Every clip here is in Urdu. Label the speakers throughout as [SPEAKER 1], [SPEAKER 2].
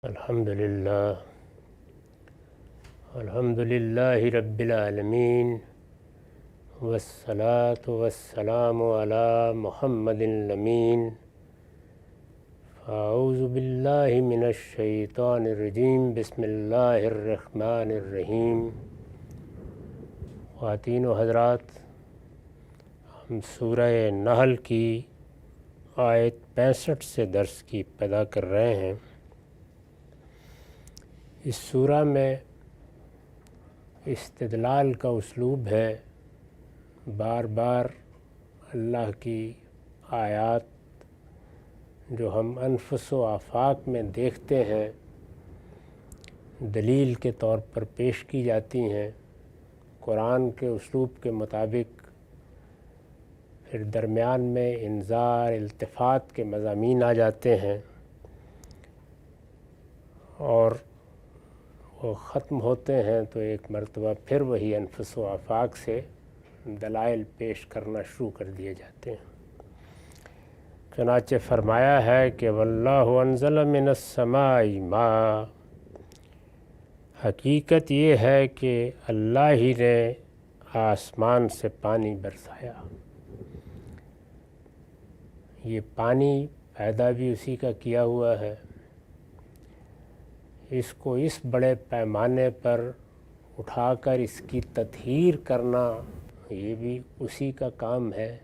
[SPEAKER 1] الحمدللہ رب العالمین والصلاة والسلام علی محمد الامین اعوذ باللہ من الشیطان الرجیم بسم اللہ الرحمن الرحیم۔ خواتین و حضرات، ہم سورہ نحل کی آیت 65 سے درس کی ابتدا کر رہے ہیں۔ اس سورہ میں استدلال کا اسلوب ہے، بار بار اللہ کی آیات جو ہم انفس و آفاق میں دیکھتے ہیں دلیل کے طور پر پیش کی جاتی ہیں، قرآن کے اسلوب کے مطابق، پھر درمیان میں انذار التفات کے مضامین آ جاتے ہیں اور وہ ختم ہوتے ہیں تو ایک مرتبہ پھر وہی انفس و آفاق سے دلائل پیش کرنا شروع کر دیے جاتے ہیں۔ چنانچہ فرمایا ہے کہ واللہ انزل من السماء ماء، حقیقت یہ ہے کہ اللہ ہی نے آسمان سے پانی برسایا۔ یہ پانی پیدا بھی اسی کا کیا ہوا ہے، اس کو اس بڑے پیمانے پر اٹھا کر اس کی تطہیر کرنا یہ بھی اسی کا کام ہے،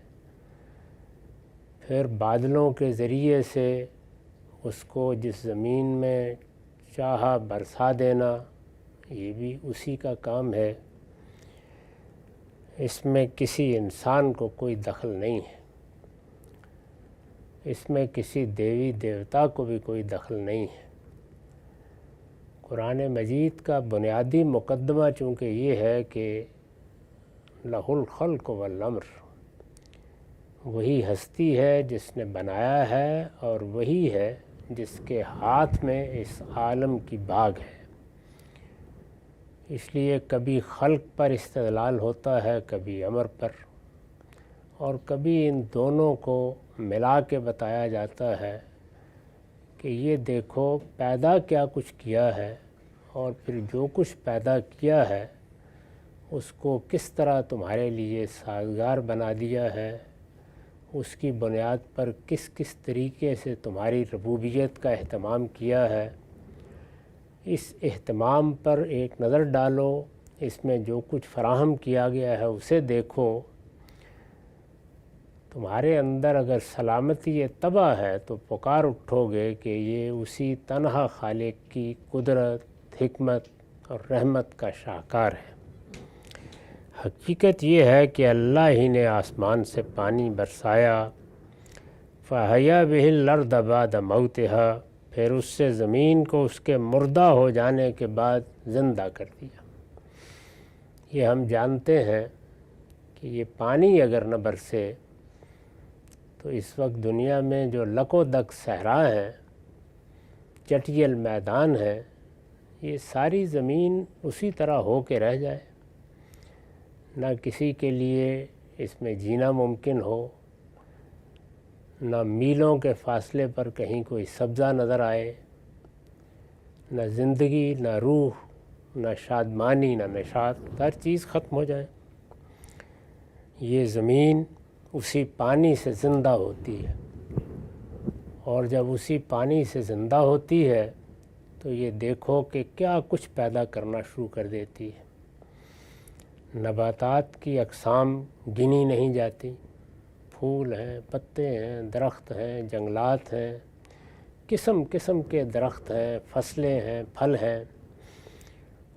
[SPEAKER 1] پھر بادلوں کے ذریعے سے اس کو جس زمین میں چاہا برسا دینا یہ بھی اسی کا کام ہے۔ اس میں کسی انسان کو کوئی دخل نہیں ہے، اس میں کسی دیوی دیوتا کو بھی کوئی دخل نہیں ہے۔ قرآن مجید کا بنیادی مقدمہ چونکہ یہ ہے کہ لہ الخلق والامر، وہی ہستی ہے جس نے بنایا ہے اور وہی ہے جس کے ہاتھ میں اس عالم کی باغ ہے۔ اس لیے کبھی خلق پر استدلال ہوتا ہے، کبھی امر پر، اور کبھی ان دونوں کو ملا کے بتایا جاتا ہے کہ یہ دیکھو پیدا کیا کچھ کیا ہے اور پھر جو کچھ پیدا کیا ہے اس کو کس طرح تمہارے لیے سازگار بنا دیا ہے، اس کی بنیاد پر کس کس طریقے سے تمہاری ربوبیت کا اہتمام کیا ہے۔ اس اہتمام پر ایک نظر ڈالو، اس میں جو کچھ فراہم کیا گیا ہے اسے دیکھو۔ تمہارے اندر اگر سلامتی طبع ہے تو پکار اٹھو گے کہ یہ اسی تنہا خالق کی قدرت، حکمت اور رحمت کا شاہکار ہے۔ حقیقت یہ ہے کہ اللہ ہی نے آسمان سے پانی برسایا، فَأَحْيَا بِهِ الْأَرْضَ بَعْدَ مَوْتِهَا، پھر اس سے زمین کو اس کے مردہ ہو جانے کے بعد زندہ کر دیا۔ یہ ہم جانتے ہیں کہ یہ پانی اگر نہ برسے تو اس وقت دنیا میں جو لک و دک صحرا ہیں، چٹیل میدان ہے، یہ ساری زمین اسی طرح ہو کے رہ جائے، نہ کسی کے لیے اس میں جینا ممکن ہو، نہ میلوں کے فاصلے پر کہیں کوئی سبزہ نظر آئے، نہ زندگی، نہ روح، نہ شادمانی، نہ نشاط، ہر چیز ختم ہو جائے۔ یہ زمین اسی پانی سے زندہ ہوتی ہے، اور جب اسی پانی سے زندہ ہوتی ہے تو یہ دیکھو کہ کیا کچھ پیدا کرنا شروع کر دیتی ہے۔ نباتات کی اقسام گنی نہیں جاتی، پھول ہیں، پتے ہیں، درخت ہیں، جنگلات ہیں، قسم قسم کے درخت ہیں، فصلیں ہیں، پھل ہیں،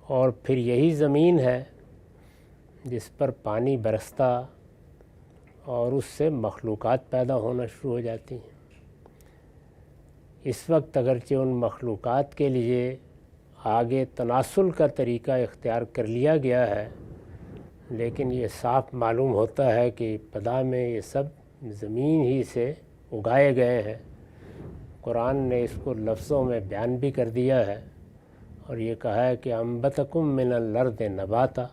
[SPEAKER 1] اور پھر یہی زمین ہے جس پر پانی برستا اور اس سے مخلوقات پیدا ہونا شروع ہو جاتی ہیں۔ اس وقت اگرچہ ان مخلوقات کے لیے آگے تناسل کا طریقہ اختیار کر لیا گیا ہے، لیکن یہ صاف معلوم ہوتا ہے کہ ابتدا میں یہ سب زمین ہی سے اگائے گئے ہیں۔ قرآن نے اس کو لفظوں میں بیان بھی کر دیا ہے اور یہ کہا ہے کہ انبتکم من الارض نباتا،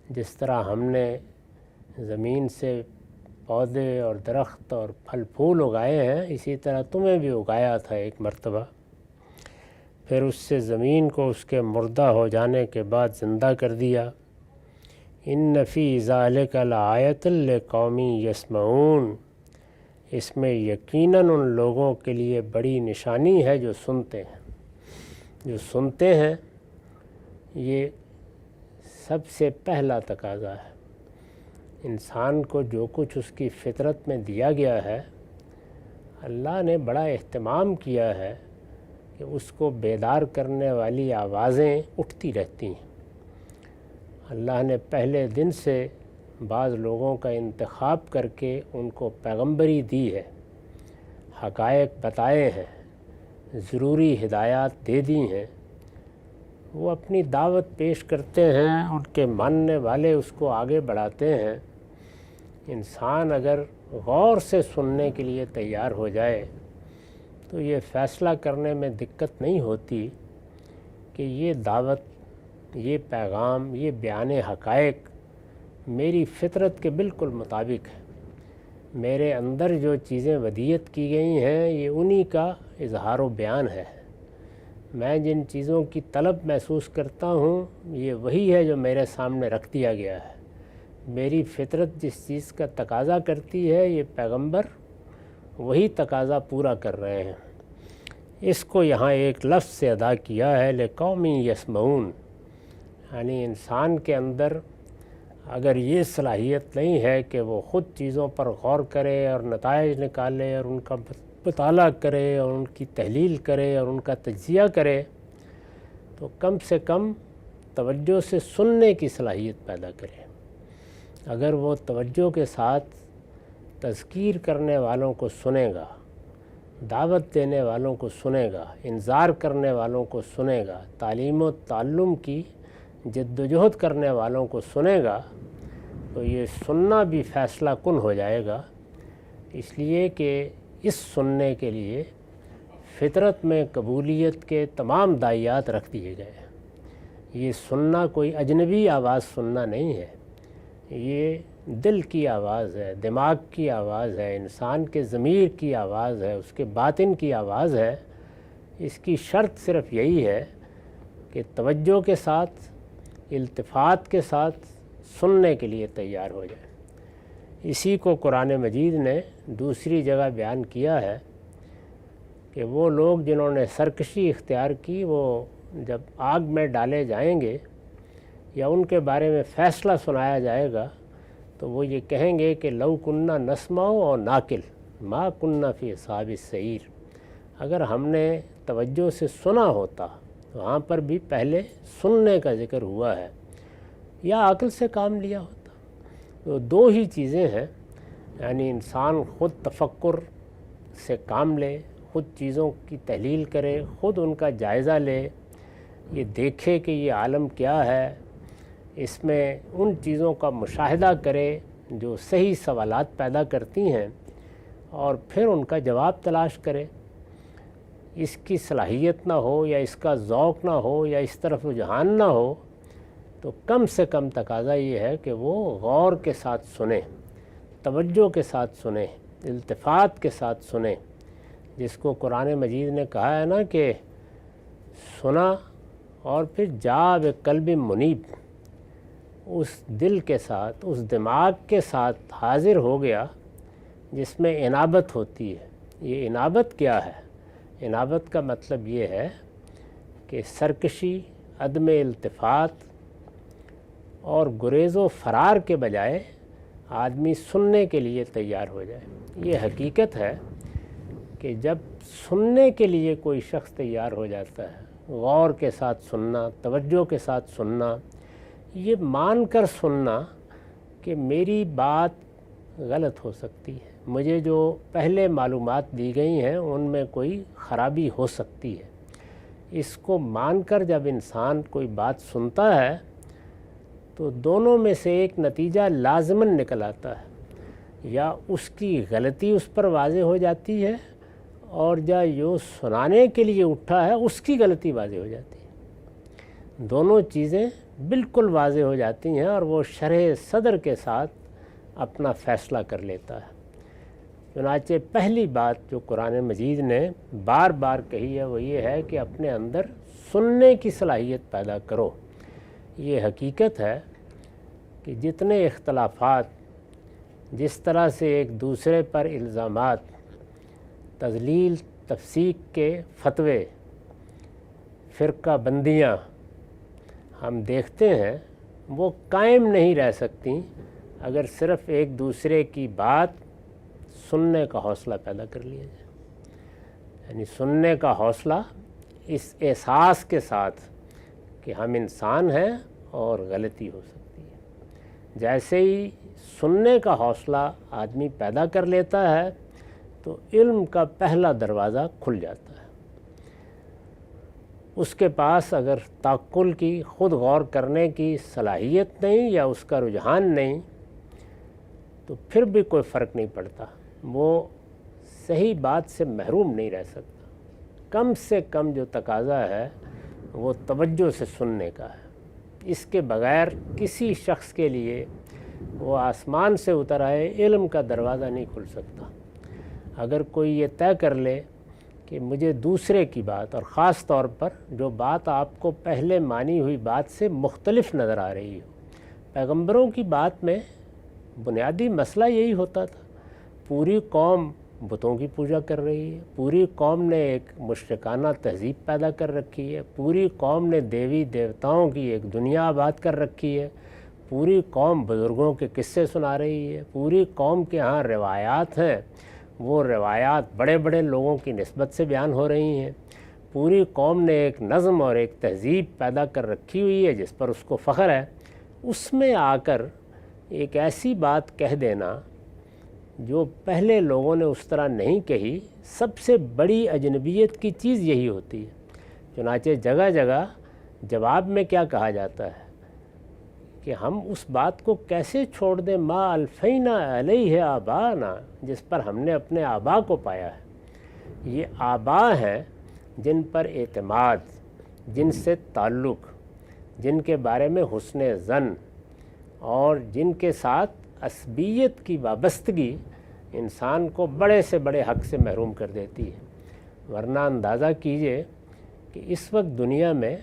[SPEAKER 1] جس طرح ہم نے زمین سے پودے اور درخت اور پھل پھول اگائے ہیں، اسی طرح تمہیں بھی اگایا تھا ایک مرتبہ۔ پھر اس سے زمین کو اس کے مردہ ہو جانے کے بعد زندہ کر دیا۔ ان فی ذالک لآیۃ لقوم یسمعون، اس میں یقیناً ان لوگوں کے لیے بڑی نشانی ہے جو سنتے ہیں۔ جو سنتے ہیں، یہ سب سے پہلا تقاضا ہے۔ انسان کو جو کچھ اس کی فطرت میں دیا گیا ہے، اللہ نے بڑا اہتمام کیا ہے کہ اس کو بیدار کرنے والی آوازیں اٹھتی رہتی ہیں۔ اللہ نے پہلے دن سے بعض لوگوں کا انتخاب کر کے ان کو پیغمبری دی ہے، حقائق بتائے ہیں، ضروری ہدایات دے دی ہیں۔ وہ اپنی دعوت پیش کرتے ہیں، ان کے ماننے والے اس کو آگے بڑھاتے ہیں۔ انسان اگر غور سے سننے کے لیے تیار ہو جائے تو یہ فیصلہ کرنے میں دقت نہیں ہوتی کہ یہ دعوت، یہ پیغام، یہ بیان حقائق میری فطرت کے بالکل مطابق ہے۔ میرے اندر جو چیزیں ودیت کی گئی ہیں یہ انہی کا اظہار و بیان ہے۔ میں جن چیزوں کی طلب محسوس کرتا ہوں یہ وہی ہے جو میرے سامنے رکھ دیا گیا ہے۔ میری فطرت جس چیز کا تقاضا کرتی ہے یہ پیغمبر وہی تقاضا پورا کر رہے ہیں۔ اس کو یہاں ایک لفظ سے ادا کیا ہے، لقوم یسمعون، یعنی انسان کے اندر اگر یہ صلاحیت نہیں ہے کہ وہ خود چیزوں پر غور کرے اور نتائج نکالے اور ان کا مطالعہ کرے اور ان کی تحلیل کرے اور ان کا تجزیہ کرے، تو کم سے کم توجہ سے سننے کی صلاحیت پیدا کرے۔ اگر وہ توجہ کے ساتھ تذکیر کرنے والوں کو سنے گا، دعوت دینے والوں کو سنے گا، انذار کرنے والوں کو سنے گا، تعلیم و تعلم کی جد و جہد کرنے والوں کو سنے گا، تو یہ سننا بھی فیصلہ کن ہو جائے گا۔ اس لیے کہ اس سننے کے لیے فطرت میں قبولیت کے تمام داعیات رکھ دیے گئے ہیں۔ یہ سننا کوئی اجنبی آواز سننا نہیں ہے، یہ دل کی آواز ہے، دماغ کی آواز ہے، انسان کے ضمیر کی آواز ہے، اس کے باطن کی آواز ہے۔ اس کی شرط صرف یہی ہے کہ توجہ کے ساتھ، التفات کے ساتھ سننے کے لیے تیار ہو جائے۔ اسی کو قرآن مجید نے دوسری جگہ بیان کیا ہے کہ وہ لوگ جنہوں نے سرکشی اختیار کی وہ جب آگ میں ڈالے جائیں گے یا ان کے بارے میں فیصلہ سنایا جائے گا تو وہ یہ کہیں گے کہ لو کننا نسمع و ناقل ما کننا فی اصحاب السعیر، اگر ہم نے توجہ سے سنا ہوتا، وہاں پر بھی پہلے سننے کا ذکر ہوا ہے، یا عقل سے کام لیا ہوتا۔ تو دو ہی چیزیں ہیں، یعنی انسان خود تفکر سے کام لے، خود چیزوں کی تحلیل کرے، خود ان کا جائزہ لے، یہ دیکھے کہ یہ عالم کیا ہے، اس میں ان چیزوں کا مشاہدہ کرے جو صحیح سوالات پیدا کرتی ہیں، اور پھر ان کا جواب تلاش کرے۔ اس کی صلاحیت نہ ہو یا اس کا ذوق نہ ہو یا اس طرف رجحان نہ ہو تو کم سے کم تقاضا یہ ہے کہ وہ غور کے ساتھ سنیں، توجہ کے ساتھ سنیں، التفات کے ساتھ سنیں، جس کو قرآن مجید نے کہا ہے نا کہ سنا اور پھر جا بقلب منیب، اس دل کے ساتھ، اس دماغ کے ساتھ حاضر ہو گیا جس میں انابت ہوتی ہے۔ یہ انابت کیا ہے؟ انابت کا مطلب یہ ہے کہ سرکشی، عدم التفات اور گریز و فرار کے بجائے آدمی سننے کے لیے تیار ہو جائے۔ یہ حقیقت ہے کہ جب سننے کے لیے کوئی شخص تیار ہو جاتا ہے، غور کے ساتھ سننا، توجہ کے ساتھ سننا، یہ مان کر سننا کہ میری بات غلط ہو سکتی ہے، مجھے جو پہلے معلومات دی گئی ہیں ان میں کوئی خرابی ہو سکتی ہے، اس کو مان کر جب انسان کوئی بات سنتا ہے تو دونوں میں سے ایک نتیجہ لازماً نکل آتا ہے، یا اس کی غلطی اس پر واضح ہو جاتی ہے، اور جو سنانے کے لیے اٹھا ہے اس کی غلطی واضح ہو جاتی ہے۔ دونوں چیزیں بالکل واضح ہو جاتی ہیں اور وہ شرح صدر کے ساتھ اپنا فیصلہ کر لیتا ہے۔ چنانچہ پہلی بات جو قرآن مجید نے بار بار کہی ہے وہ یہ ہے کہ اپنے اندر سننے کی صلاحیت پیدا کرو۔ یہ حقیقت ہے کہ جتنے اختلافات، جس طرح سے ایک دوسرے پر الزامات، تضلیل تفسیق کے فتوے، فرقہ بندیاں ہم دیکھتے ہیں، وہ قائم نہیں رہ سکتی اگر صرف ایک دوسرے کی بات سننے کا حوصلہ پیدا کر لیا جائے۔ یعنی سننے کا حوصلہ اس احساس کے ساتھ کہ ہم انسان ہیں اور غلطی ہو سکتی ہے۔ جیسے ہی سننے کا حوصلہ آدمی پیدا کر لیتا ہے تو علم کا پہلا دروازہ کھل جاتا ہے۔ اس کے پاس اگر تعقل کی، خود غور کرنے کی صلاحیت نہیں یا اس کا رجحان نہیں تو پھر بھی کوئی فرق نہیں پڑتا، وہ صحیح بات سے محروم نہیں رہ سکتا۔ کم سے کم جو تقاضا ہے وہ توجہ سے سننے کا ہے۔ اس کے بغیر کسی شخص کے لیے وہ آسمان سے اتر آئے علم کا دروازہ نہیں کھل سکتا۔ اگر کوئی یہ طے کر لے کہ مجھے دوسرے کی بات، اور خاص طور پر جو بات آپ کو پہلے مانی ہوئی بات سے مختلف نظر آ رہی ہو، پیغمبروں کی بات میں بنیادی مسئلہ یہی ہوتا تھا۔ پوری قوم بتوں کی پوجا کر رہی ہے، پوری قوم نے ایک مشرکانہ تہذیب پیدا کر رکھی ہے، پوری قوم نے دیوی دیوتاؤں کی ایک دنیا آباد کر رکھی ہے، پوری قوم بزرگوں کے قصے سنا رہی ہے، پوری قوم کے ہاں روایات ہیں، وہ روایات بڑے بڑے لوگوں کی نسبت سے بیان ہو رہی ہیں، پوری قوم نے ایک نظم اور ایک تہذیب پیدا کر رکھی ہوئی ہے جس پر اس کو فخر ہے۔ اس میں آ کر ایک ایسی بات کہہ دینا جو پہلے لوگوں نے اس طرح نہیں کہی، سب سے بڑی اجنبیت کی چیز یہی ہوتی ہے۔ چنانچہ جگہ جگہ جواب میں کیا کہا جاتا ہے کہ ہم اس بات کو کیسے چھوڑ دیں، ما الفینا علیہ آبانا، جس پر ہم نے اپنے آبا کو پایا ہے۔ یہ آبا ہیں جن پر اعتماد، جن سے تعلق، جن کے بارے میں حسن ظن اور جن کے ساتھ عصبیت کی وابستگی انسان کو بڑے سے بڑے حق سے محروم کر دیتی ہے۔ ورنہ اندازہ کیجئے کہ اس وقت دنیا میں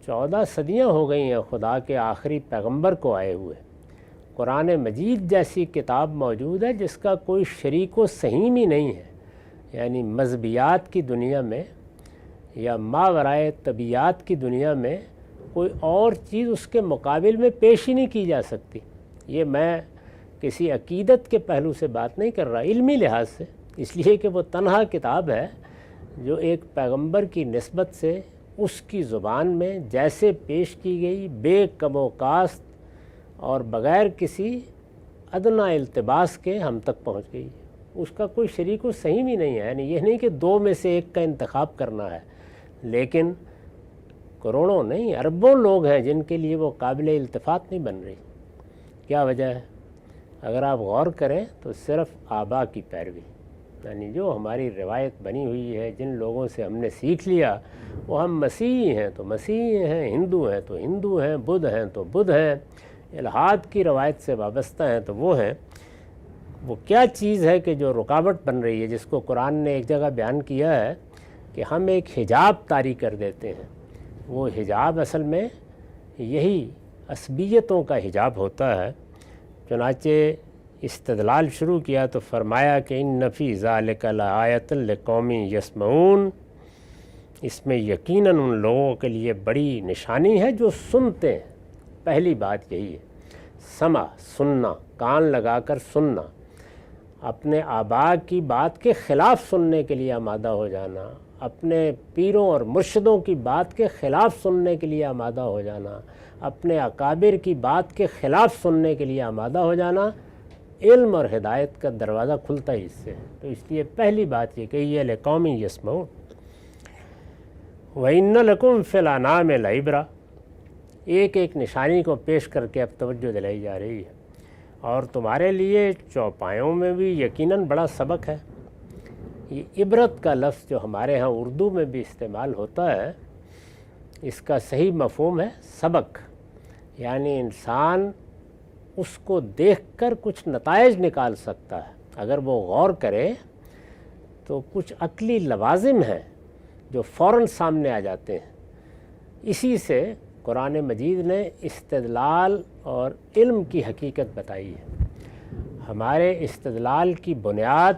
[SPEAKER 1] 14 صدیاں ہو گئی ہیں خدا کے آخری پیغمبر کو آئے ہوئے۔ قرآن مجید جیسی کتاب موجود ہے جس کا کوئی شریک و سہیم ہی نہیں ہے۔ یعنی مذہبیات کی دنیا میں یا ماورائے طبیعات کی دنیا میں کوئی اور چیز اس کے مقابل میں پیش ہی نہیں کی جا سکتی۔ یہ میں کسی عقیدت کے پہلو سے بات نہیں کر رہا، علمی لحاظ سے، اس لیے کہ وہ تنہا کتاب ہے جو ایک پیغمبر کی نسبت سے اس کی زبان میں جیسے پیش کی گئی، بے کم و کاست اور بغیر کسی ادنیٰ التباس کے ہم تک پہنچ گئی۔ اس کا کوئی شریک و سہیم ہی نہیں ہے۔ یعنی یہ نہیں کہ دو میں سے ایک کا انتخاب کرنا ہے، لیکن کروڑوں نہیں، اربوں لوگ ہیں جن کے لیے وہ قابل التفات نہیں بن رہی۔ کیا وجہ ہے؟ اگر آپ غور کریں تو صرف آبا کی پیروی، یعنی جو ہماری روایت بنی ہوئی ہے، جن لوگوں سے ہم نے سیکھ لیا، وہ ہم مسیحی ہیں تو مسیحی ہیں، ہندو ہیں تو ہندو ہیں، بدھ ہیں تو بدھ ہیں، الحاد کی روایت سے وابستہ ہیں تو وہ ہیں۔ وہ کیا چیز ہے کہ جو رکاوٹ بن رہی ہے، جس کو قرآن نے ایک جگہ بیان کیا ہے کہ ہم ایک حجاب طاری کر دیتے ہیں؟ وہ حجاب اصل میں یہی عصبیتوں کا حجاب ہوتا ہے۔ چنانچہ استدلال شروع کیا تو فرمایا کہ ان فی ذالک لآیۃ لقوم یسمعون، اس میں یقیناً ان لوگوں کے لیے بڑی نشانی ہے جو سنتے ہیں۔ پہلی بات یہی ہے، سمع، سننا، کان لگا کر سننا، اپنے آبا کی بات کے خلاف سننے کے لیے آمادہ ہو جانا، اپنے پیروں اور مرشدوں کی بات کے خلاف سننے کے لیے آمادہ ہو جانا، اپنے اکابر کی بات کے خلاف سننے کے لیے آمادہ ہو جانا، علم اور ہدایت کا دروازہ کھلتا ہی اس سے۔ تو اس لیے پہلی بات یہ کہی ہے لقوم یسمعون۔ وَإِنَّ لَكُمْ فِي الْأَنْعَامِ لَعِبْرَةً، ایک ایک نشانی کو پیش کر کے اب توجہ دلائی جا رہی ہے، اور تمہارے لیے چوپایوں میں بھی یقیناً بڑا سبق ہے۔ یہ عبرت کا لفظ جو ہمارے ہاں اردو میں بھی استعمال ہوتا ہے، اس کا صحیح مفہوم ہے سبق، یعنی انسان اس کو دیکھ کر کچھ نتائج نکال سکتا ہے۔ اگر وہ غور کرے تو کچھ عقلی لوازم ہیں جو فوراً سامنے آ جاتے ہیں۔ اسی سے قرآن مجید نے استدلال اور علم کی حقیقت بتائی ہے۔ ہمارے استدلال کی بنیاد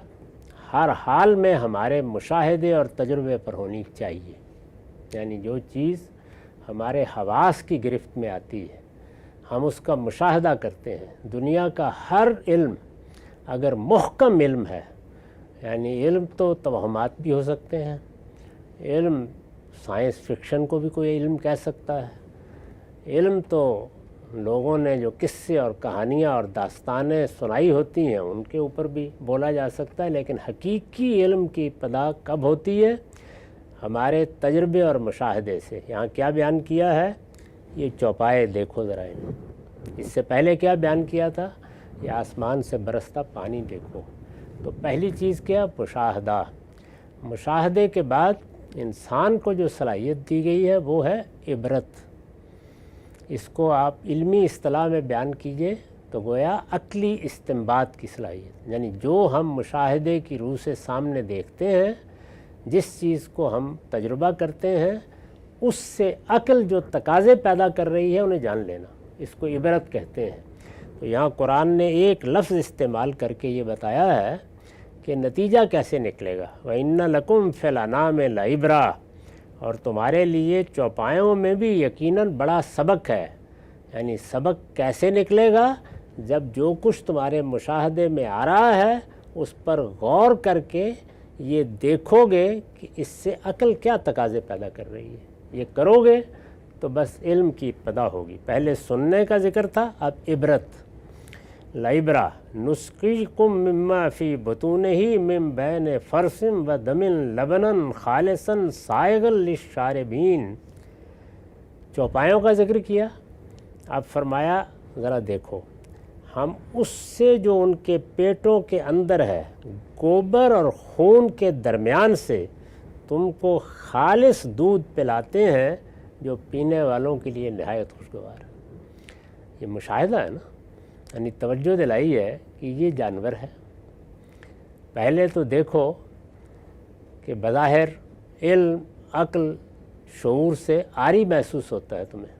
[SPEAKER 1] ہر حال میں ہمارے مشاہدے اور تجربے پر ہونی چاہیے، یعنی جو چیز ہمارے حواس کی گرفت میں آتی ہے ہم اس کا مشاہدہ کرتے ہیں۔ دنیا کا ہر علم اگر محکم علم ہے، یعنی علم تو توہمات بھی ہو سکتے ہیں، علم سائنس فکشن کو بھی کوئی علم کہہ سکتا ہے، علم تو لوگوں نے جو قصے اور کہانیاں اور داستانیں سنائی ہوتی ہیں ان کے اوپر بھی بولا جا سکتا ہے، لیکن حقیقی علم کی ابتدا کب ہوتی ہے؟ ہمارے تجربے اور مشاہدے سے۔ یہاں کیا بیان کیا ہے؟ یہ چوپائے دیکھو ذرا، اس سے پہلے کیا بیان کیا تھا؟ یہ آسمان سے برستا پانی دیکھو۔ تو پہلی چیز کیا؟ مشاہدہ۔ مشاہدے کے بعد انسان کو جو صلاحیت دی گئی ہے وہ ہے عبرت۔ اس کو آپ علمی اصطلاح میں بیان کیجئے تو گویا عقلی استنباط کی صلاحیت، یعنی جو ہم مشاہدے کی روح سے سامنے دیکھتے ہیں، جس چیز کو ہم تجربہ کرتے ہیں، اس سے عقل جو تقاضے پیدا کر رہی ہے انہیں جان لینا، اس کو عبرت کہتے ہیں۔ تو یہاں قرآن نے ایک لفظ استعمال کر کے یہ بتایا ہے کہ نتیجہ کیسے نکلے گا۔ وَإِنَّ لَكُمْ فِي الْأَنْعَامِ لَعِبْرَةً، اور تمہارے لیے چوپایوں میں بھی یقیناً بڑا سبق ہے۔ یعنی سبق کیسے نکلے گا؟ جب جو کچھ تمہارے مشاہدے میں آ رہا ہے اس پر غور کر کے یہ دیکھو گے کہ اس سے عقل کیا تقاضے پیدا کر رہی ہے، یہ کرو گے تو بس علم کی ابتدا ہوگی۔ پہلے سننے کا ذکر تھا، اب عبرت۔ لعبرہ نسقیکم مما فی بطونہ من بین فرث و دم لبنا خالصا سائغا للشاربین۔ چوپایوں کا ذکر کیا، اب فرمایا ذرا دیکھو، ہم اس سے جو ان کے پیٹوں کے اندر ہے گوبر اور خون کے درمیان سے تم کو خالص دودھ پلاتے ہیں جو پینے والوں کے لیے نہایت خوشگوار ہے۔ یہ مشاہدہ ہے نا، یعنی توجہ دلائی ہے کہ یہ جانور ہے۔ پہلے تو دیکھو کہ بظاہر علم، عقل، شعور سے عاری محسوس ہوتا ہے تمہیں،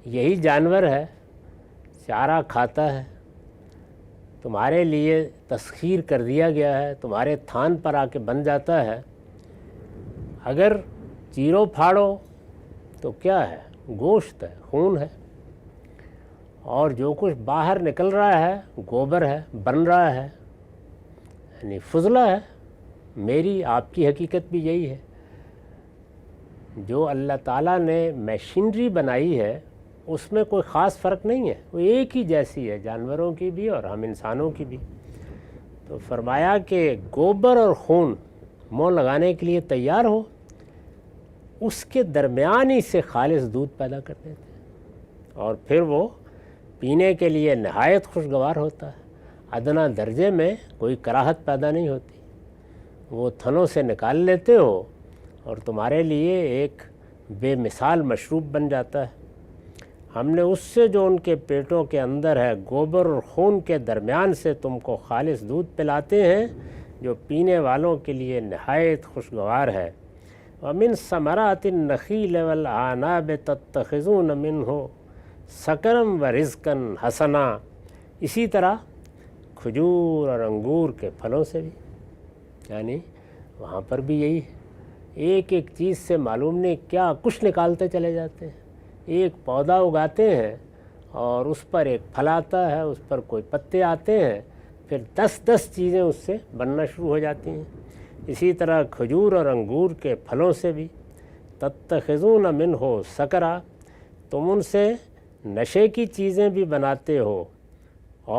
[SPEAKER 1] یہی جانور ہے، چارہ کھاتا ہے، تمہارے لیے تسخیر کر دیا گیا ہے، تمہارے تھان پر آ کے بن جاتا ہے۔ اگر چیرو پھاڑو تو کیا ہے؟ گوشت ہے، خون ہے، اور جو کچھ باہر نکل رہا ہے گوبر ہے، بن رہا ہے، یعنی فضلہ ہے۔ میری آپ کی حقیقت بھی یہی ہے۔ جو اللہ تعالیٰ نے مشینری بنائی ہے اس میں کوئی خاص فرق نہیں ہے، وہ ایک ہی جیسی ہے، جانوروں کی بھی اور ہم انسانوں کی بھی۔ تو فرمایا کہ گوبر اور خون منہ لگانے کے لیے تیار ہو، اس کے درمیان ہی سے خالص دودھ پیدا کر دیتے ہیں، اور پھر وہ پینے کے لیے نہایت خوشگوار ہوتا ہے۔ ادنا درجے میں کوئی کراہت پیدا نہیں ہوتی، وہ تھنوں سے نکال لیتے ہو اور تمہارے لیے ایک بے مثال مشروب بن جاتا ہے۔ ہم نے اس سے جو ان کے پیٹوں کے اندر ہے گوبر اور خون کے درمیان سے تم کو خالص دودھ پلاتے ہیں جو پینے والوں کے لیے نہایت خوشگوار ہے۔ وَمِن ثَمَرَاتِ النَّخِيلِ وَالْأَعْنَابِ تَتَّخِذُونَ مِنْهُ سَكَرًا وَرِزْقًا حَسَنًا، اسی طرح کھجور اور انگور کے پھلوں سے بھی، یعنی وہاں پر بھی یہی ہے، ایک ایک چیز سے معلوم نہیں کیا کچھ نکالتے چلے جاتے ہیں۔ ایک پودا اگاتے ہیں اور اس پر ایک پھل آتا ہے، اس پر کوئی پتے آتے ہیں، پھر 10 چیزیں اس سے بننا شروع ہو جاتی ہیں۔ اسی طرح کھجور اور انگور کے پھلوں سے بھی تتخذون منہ سکرا، تم ان سے نشے کی چیزیں بھی بناتے ہو،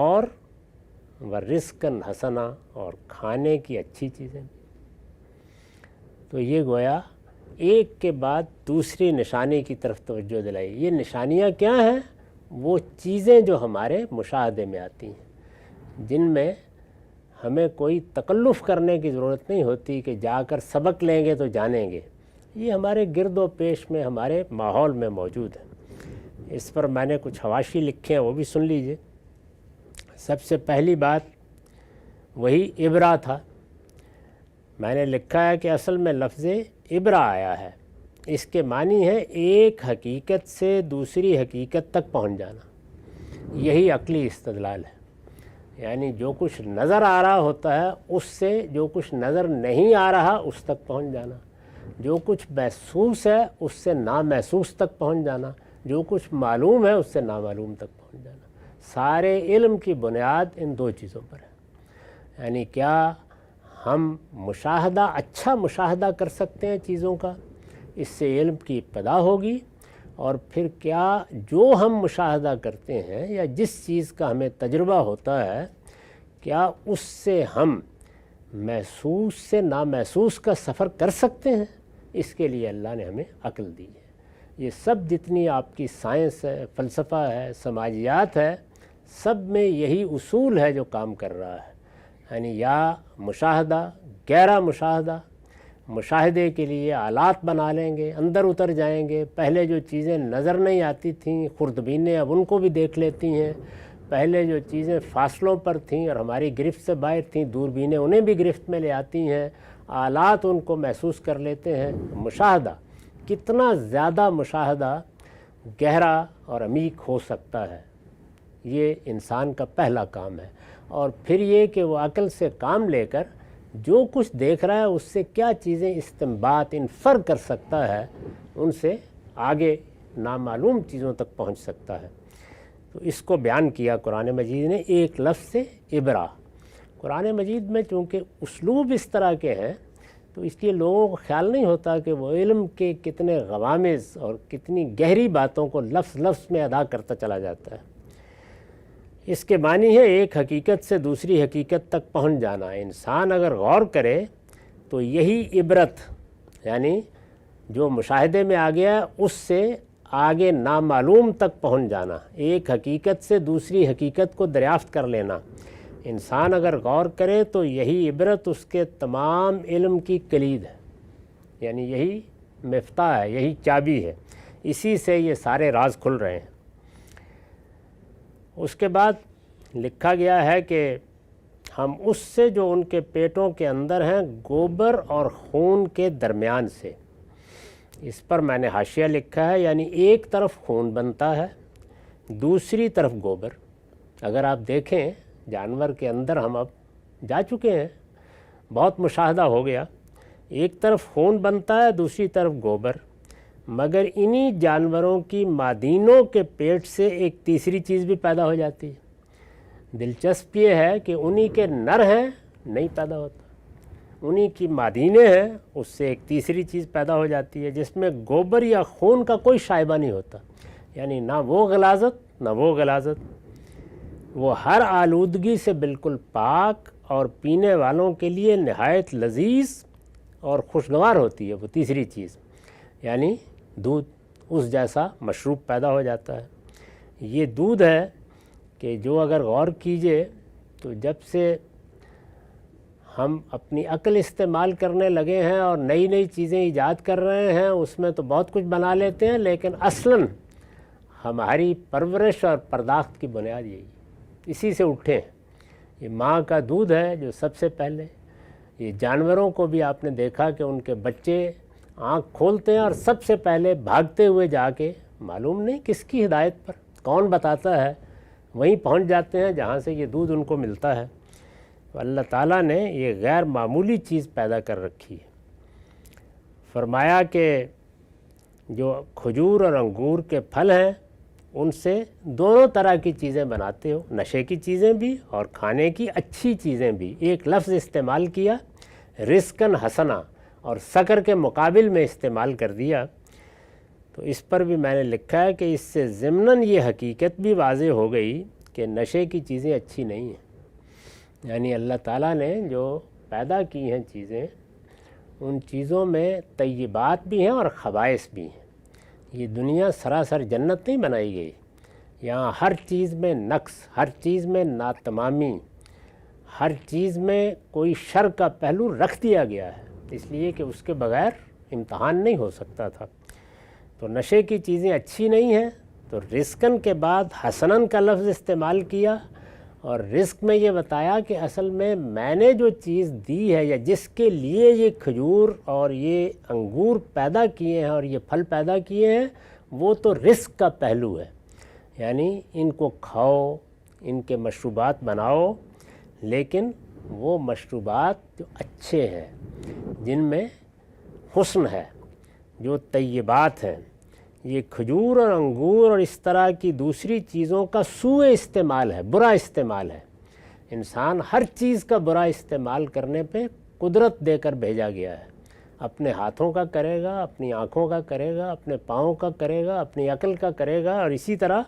[SPEAKER 1] اور ورزقاً حسنا، اور کھانے کی اچھی چیزیں بھی۔ تو یہ گویا ایک کے بعد دوسری نشانی کی طرف توجہ دلائی۔ یہ نشانیاں کیا ہیں؟ وہ چیزیں جو ہمارے مشاہدے میں آتی ہیں، جن میں ہمیں کوئی تکلف کرنے کی ضرورت نہیں ہوتی کہ جا کر سبق لیں گے تو جانیں گے، یہ ہمارے گرد و پیش میں، ہمارے ماحول میں موجود ہے۔ اس پر میں نے کچھ حواشی لکھے ہیں، وہ بھی سن لیجئے۔ سب سے پہلی بات، وہی عبرہ تھا۔ میں نے لکھا ہے کہ اصل میں لفظ عبرہ آیا ہے، اس کے معنی ہے ایک حقیقت سے دوسری حقیقت تک پہنچ جانا، یہی عقلی استدلال ہے۔ یعنی جو کچھ نظر آ رہا ہوتا ہے اس سے جو کچھ نظر نہیں آ رہا اس تک پہنچ جانا، جو کچھ محسوس ہے اس سے نامحسوس تک پہنچ جانا، جو کچھ معلوم ہے اس سے نامعلوم تک پہنچ جانا۔ سارے علم کی بنیاد ان دو چیزوں پر ہے۔ یعنی کیا ہم اچھا مشاہدہ کر سکتے ہیں چیزوں کا، اس سے علم کی ابتدا ہوگی، اور پھر کیا جو ہم مشاہدہ کرتے ہیں یا جس چیز کا ہمیں تجربہ ہوتا ہے، کیا اس سے ہم محسوس سے نامحسوس کا سفر کر سکتے ہیں؟ اس کے لیے اللہ نے ہمیں عقل دی ہے۔ یہ سب جتنی آپ کی سائنس ہے، فلسفہ ہے، سماجیات ہے، سب میں یہی اصول ہے جو کام کر رہا ہے۔ یعنی یا مشاہدہ، گہرا مشاہدہ، مشاہدے کے لیے آلات بنا لیں گے، اندر اتر جائیں گے، پہلے جو چیزیں نظر نہیں آتی تھیں خوردبینیں اب ان کو بھی دیکھ لیتی ہیں، پہلے جو چیزیں فاصلوں پر تھیں اور ہماری گرفت سے باہر تھیں دوربینیں انہیں بھی گرفت میں لے آتی ہیں، آلات ان کو محسوس کر لیتے ہیں۔ مشاہدہ، کتنا زیادہ مشاہدہ گہرا اور عمیق ہو سکتا ہے، یہ انسان کا پہلا کام ہے۔ اور پھر یہ کہ وہ عقل سے کام لے کر جو کچھ دیکھ رہا ہے اس سے کیا چیزیں استنباط انفر کر سکتا ہے، ان سے آگے نامعلوم چیزوں تک پہنچ سکتا ہے۔ تو اس کو بیان کیا قرآن مجید نے ایک لفظ سے، عبرہ۔ قرآن مجید میں چونکہ اسلوب اس طرح کے ہیں تو اس لیے لوگوں کو خیال نہیں ہوتا کہ وہ علم کے کتنے غوامض اور کتنی گہری باتوں کو لفظ لفظ میں ادا کرتا چلا جاتا ہے۔ اس کے معنی ہے ایک حقیقت سے دوسری حقیقت تک پہنچ جانا۔ انسان اگر غور کرے تو یہی عبرت، یعنی جو مشاہدے میں آ گیا اس سے آگے نامعلوم تک پہنچ جانا، ایک حقیقت سے دوسری حقیقت کو دریافت کر لینا۔ انسان اگر غور کرے تو یہی عبرت اس کے تمام علم کی کلید ہے، یعنی یہی مفتاح ہے، یہی چابی ہے، اسی سے یہ سارے راز کھل رہے ہیں۔ اس کے بعد لکھا گیا ہے کہ ہم اس سے جو ان کے پیٹوں کے اندر ہیں گوبر اور خون کے درمیان سے، اس پر میں نے حاشیہ لکھا ہے، یعنی ایک طرف خون بنتا ہے دوسری طرف گوبر۔ اگر آپ دیکھیں جانور کے اندر ہم اب جا چکے ہیں، بہت مشاہدہ ہو گیا، ایک طرف خون بنتا ہے دوسری طرف گوبر، مگر انہی جانوروں کی مادینوں کے پیٹ سے ایک تیسری چیز بھی پیدا ہو جاتی ہے۔ دلچسپ یہ ہے کہ انہی کے نر ہیں نہیں پیدا ہوتا، انہی کی مادینیں ہیں اس سے ایک تیسری چیز پیدا ہو جاتی ہے جس میں گوبر یا خون کا کوئی شائبہ نہیں ہوتا، یعنی نہ وہ غلاظت نہ وہ غلاظت، وہ ہر آلودگی سے بالکل پاک اور پینے والوں کے لیے نہایت لذیذ اور خوشگوار ہوتی ہے وہ تیسری چیز، یعنی دودھ، اس جیسا مشروب پیدا ہو جاتا ہے۔ یہ دودھ ہے کہ جو اگر غور کیجئے تو جب سے ہم اپنی عقل استعمال کرنے لگے ہیں اور نئی نئی چیزیں ایجاد کر رہے ہیں، اس میں تو بہت کچھ بنا لیتے ہیں، لیکن اصلاً ہماری پرورش اور پرداخت کی بنیاد یہی ہے، اسی سے اٹھے ہیں۔ یہ ماں کا دودھ ہے جو سب سے پہلے، یہ جانوروں کو بھی آپ نے دیکھا کہ ان کے بچے آنکھ کھولتے ہیں اور سب سے پہلے بھاگتے ہوئے جا کے، معلوم نہیں کس کی ہدایت پر، کون بتاتا ہے، وہیں پہنچ جاتے ہیں جہاں سے یہ دودھ ان کو ملتا ہے۔ تو اللہ تعالیٰ نے یہ غیر معمولی چیز پیدا کر رکھی ہے۔ فرمایا کہ جو کھجور اور انگور کے پھل ہیں ان سے دونوں طرح کی چیزیں بناتے ہو، نشے کی چیزیں بھی اور کھانے کی اچھی چیزیں بھی۔ ایک لفظ استعمال کیا، رزقاً حسنا، اور سکر کے مقابل میں استعمال کر دیا۔ تو اس پر بھی میں نے لکھا ہے کہ اس سے ضمناً یہ حقیقت بھی واضح ہو گئی کہ نشے کی چیزیں اچھی نہیں ہیں، یعنی اللہ تعالیٰ نے جو پیدا کی ہیں چیزیں، ان چیزوں میں طیبات بھی ہیں اور خبائث بھی ہیں۔ یہ دنیا سراسر جنت نہیں بنائی گئی، یہاں ہر چیز میں نقص، ہر چیز میں ناتمامی، ہر چیز میں کوئی شر کا پہلو رکھ دیا گیا ہے، اس لیے کہ اس کے بغیر امتحان نہیں ہو سکتا تھا۔ تو نشے کی چیزیں اچھی نہیں ہیں، تو رزقاً کے بعد حسناً کا لفظ استعمال کیا، اور رزق میں یہ بتایا کہ اصل میں نے جو چیز دی ہے یا جس کے لیے یہ کھجور اور یہ انگور پیدا کیے ہیں اور یہ پھل پیدا کیے ہیں وہ تو رزق کا پہلو ہے، یعنی ان کو کھاؤ، ان کے مشروبات بناؤ، لیکن وہ مشروبات جو اچھے ہیں، جن میں حسن ہے، جو طیبات ہیں۔ یہ کھجور اور انگور اور اس طرح کی دوسری چیزوں کا سوء استعمال ہے، برا استعمال ہے۔ انسان ہر چیز کا برا استعمال کرنے پہ قدرت دے کر بھیجا گیا ہے۔ اپنے ہاتھوں کا کرے گا، اپنی آنکھوں کا کرے گا، اپنے پاؤں کا کرے گا، اپنی عقل کا کرے گا، اور اسی طرح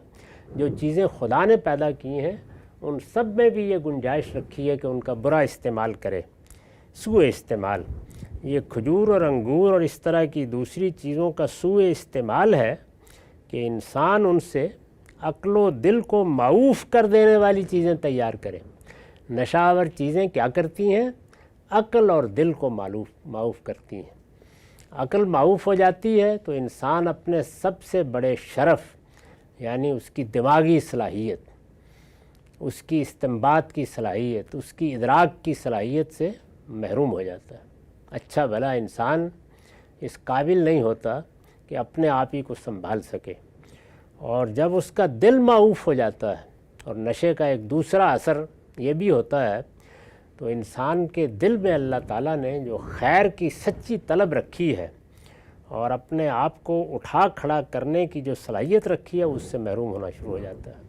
[SPEAKER 1] جو چیزیں خدا نے پیدا کی ہیں ان سب میں بھی یہ گنجائش رکھی ہے کہ ان کا برا استعمال کرے، سوء استعمال۔ یہ کھجور اور انگور اور اس طرح کی دوسری چیزوں کا سوء استعمال ہے کہ انسان ان سے عقل و دل کو معوف کر دینے والی چیزیں تیار کرے۔ نشہ آور چیزیں کیا کرتی ہیں؟ عقل اور دل کو معوف کرتی ہیں۔ عقل معوف ہو جاتی ہے تو انسان اپنے سب سے بڑے شرف، یعنی اس کی دماغی صلاحیت، اس کی استنباط کی صلاحیت، اس کی ادراک کی صلاحیت سے محروم ہو جاتا ہے۔ اچھا بھلا انسان اس قابل نہیں ہوتا کہ اپنے آپ ہی کو سنبھال سکے، اور جب اس کا دل معوف ہو جاتا ہے، اور نشے کا ایک دوسرا اثر یہ بھی ہوتا ہے، تو انسان کے دل میں اللہ تعالیٰ نے جو خیر کی سچی طلب رکھی ہے اور اپنے آپ کو اٹھا کھڑا کرنے کی جو صلاحیت رکھی ہے اس سے محروم ہونا شروع ہو جاتا ہے۔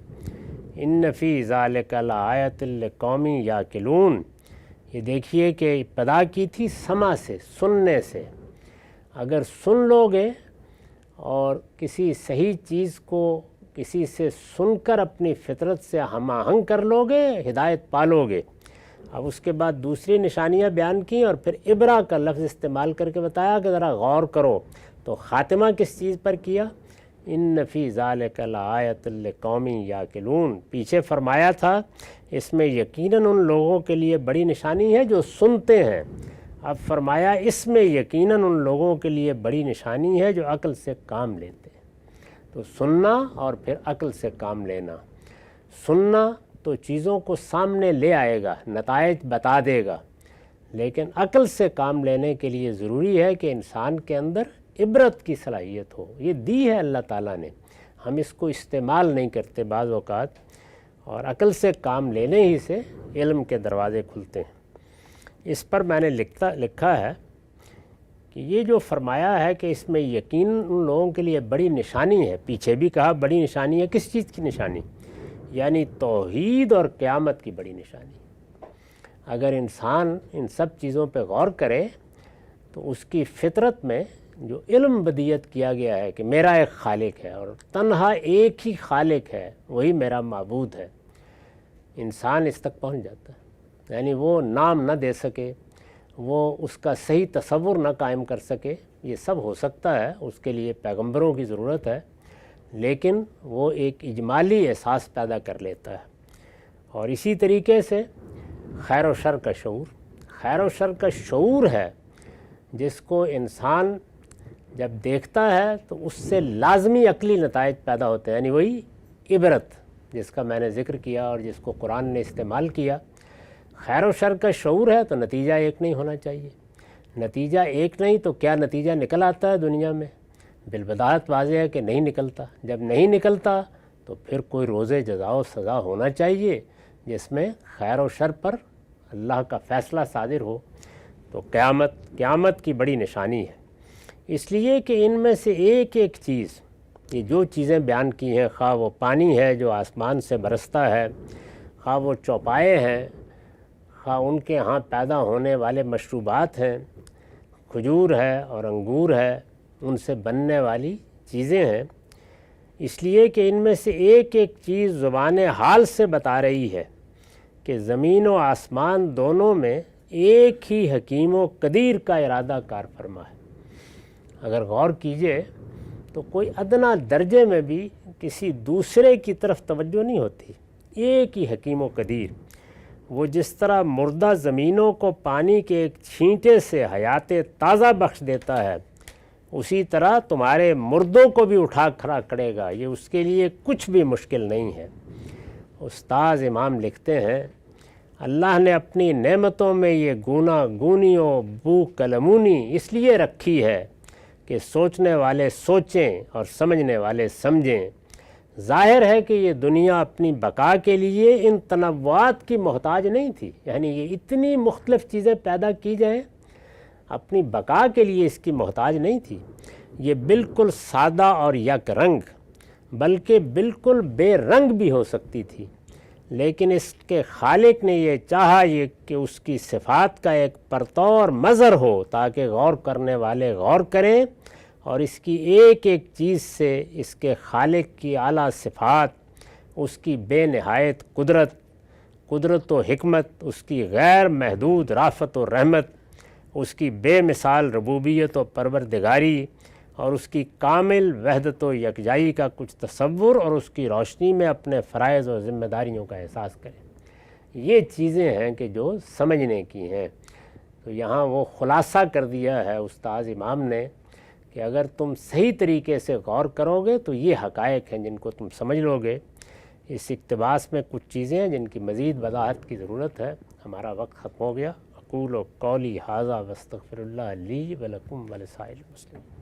[SPEAKER 1] ان فی ذالک لآیۃ لقوم یعقلون، یہ دیکھیے کہ ابتدا کی تھی سماع سے، سننے سے۔ اگر سن لو گے اور کسی صحیح چیز کو کسی سے سن کر اپنی فطرت سے ہم آہنگ کر لو گے، ہدایت پالو گے۔ اب اس کے بعد دوسری نشانیاں بیان کی اور پھر عبرہ کا لفظ استعمال کر کے بتایا کہ ذرا غور کرو۔ تو خاتمہ کس چیز پر کیا؟ ان فی ذالک لآیۃ لقوم یعقلون۔ پیچھے فرمایا تھا اس میں یقیناً ان لوگوں کے لیے بڑی نشانی ہے جو سنتے ہیں، اب فرمایا اس میں یقیناً ان لوگوں کے لیے بڑی نشانی ہے جو عقل سے کام لیتے ہیں۔ تو سننا اور پھر عقل سے کام لینا۔ سننا تو چیزوں کو سامنے لے آئے گا، نتائج بتا دے گا، لیکن عقل سے کام لینے کے لیے ضروری ہے کہ انسان کے اندر عبرت کی صلاحیت ہو۔ یہ دی ہے اللہ تعالیٰ نے، ہم اس کو استعمال نہیں کرتے بعض اوقات، اور عقل سے کام لینے ہی سے علم کے دروازے کھلتے ہیں۔ اس پر میں نے لکھا ہے کہ یہ جو فرمایا ہے کہ اس میں یقین ان لوگوں کے لیے بڑی نشانی ہے، پیچھے بھی کہا بڑی نشانی ہے، کس چیز کی نشانی؟ یعنی توحید اور قیامت کی بڑی نشانی۔ اگر انسان ان سب چیزوں پہ غور کرے تو اس کی فطرت میں جو علم بدیت کیا گیا ہے کہ میرا ایک خالق ہے اور تنہا ایک ہی خالق ہے، وہی میرا معبود ہے، انسان اس تک پہنچ جاتا ہے۔ یعنی وہ نام نہ دے سکے، وہ اس کا صحیح تصور نہ قائم کر سکے، یہ سب ہو سکتا ہے، اس کے لیے پیغمبروں کی ضرورت ہے، لیکن وہ ایک اجمالی احساس پیدا کر لیتا ہے۔ اور اسی طریقے سے خیر و شر کا شعور، خیر و شر کا شعور ہے جس کو انسان جب دیکھتا ہے تو اس سے لازمی عقلی نتائج پیدا ہوتے ہیں، یعنی وہی عبرت جس کا میں نے ذکر کیا اور جس کو قرآن نے استعمال کیا۔ خیر و شر کا شعور ہے تو نتیجہ ایک نہیں ہونا چاہیے، نتیجہ ایک نہیں تو کیا نتیجہ نکل آتا ہے دنیا میں؟ بالبداہت واضح ہے کہ نہیں نکلتا۔ جب نہیں نکلتا تو پھر کوئی روز جزا و سزا ہونا چاہیے جس میں خیر و شر پر اللہ کا فیصلہ صادر ہو۔ تو قیامت کی بڑی نشانی ہے، اس لیے کہ ان میں سے ایک ایک چیز، یہ جو چیزیں بیان کی ہیں، خواہ وہ پانی ہے جو آسمان سے برستا ہے، خواہ وہ چوپائے ہیں، خواہ ان کے ہاں پیدا ہونے والے مشروبات ہیں، کھجور ہے اور انگور ہے، ان سے بننے والی چیزیں ہیں، اس لیے کہ ان میں سے ایک ایک چیز زبان حال سے بتا رہی ہے کہ زمین و آسمان دونوں میں ایک ہی حکیم و قدیر کا ارادہ کار فرما ہے۔ اگر غور کیجئے تو کوئی ادنا درجے میں بھی کسی دوسرے کی طرف توجہ نہیں ہوتی، ایک ہی حکیم و قدیر۔ وہ جس طرح مردہ زمینوں کو پانی کے ایک چھینٹے سے حیات تازہ بخش دیتا ہے، اسی طرح تمہارے مردوں کو بھی اٹھا کھڑا کرے گا، یہ اس کے لیے کچھ بھی مشکل نہیں ہے۔ استاذ امام لکھتے ہیں اللہ نے اپنی نعمتوں میں یہ گونا گونی و بو کلمونی اس لیے رکھی ہے کہ سوچنے والے سوچیں اور سمجھنے والے سمجھیں۔ ظاہر ہے کہ یہ دنیا اپنی بقا کے لیے ان تنوعات کی محتاج نہیں تھی، یعنی یہ اتنی مختلف چیزیں پیدا کی جائیں، اپنی بقا کے لیے اس کی محتاج نہیں تھی۔ یہ بالکل سادہ اور یک رنگ بلکہ بالکل بے رنگ بھی ہو سکتی تھی، لیکن اس کے خالق نے یہ چاہا یہ کہ اس کی صفات کا ایک پرطور مظہر ہو تاکہ غور کرنے والے غور کریں اور اس کی ایک ایک چیز سے اس کے خالق کی اعلیٰ صفات، اس کی بے نہایت قدرت و حکمت، اس کی غیر محدود رافت و رحمت، اس کی بے مثال ربوبیت و پروردگاری اور اس کی کامل وحدت و یکجائی کا کچھ تصور اور اس کی روشنی میں اپنے فرائض و ذمہ داریوں کا احساس کریں۔ یہ چیزیں ہیں کہ جو سمجھنے کی ہیں۔ تو یہاں وہ خلاصہ کر دیا ہے استاذ امام نے کہ اگر تم صحیح طریقے سے غور کرو گے تو یہ حقائق ہیں جن کو تم سمجھ لو گے۔ اس اقتباس میں کچھ چیزیں ہیں جن کی مزید وضاحت کی ضرورت ہے۔ ہمارا وقت ختم ہو گیا۔ اقول قولی ھذا واستغفر اللہ لی ولکم ولسائر المسلمین۔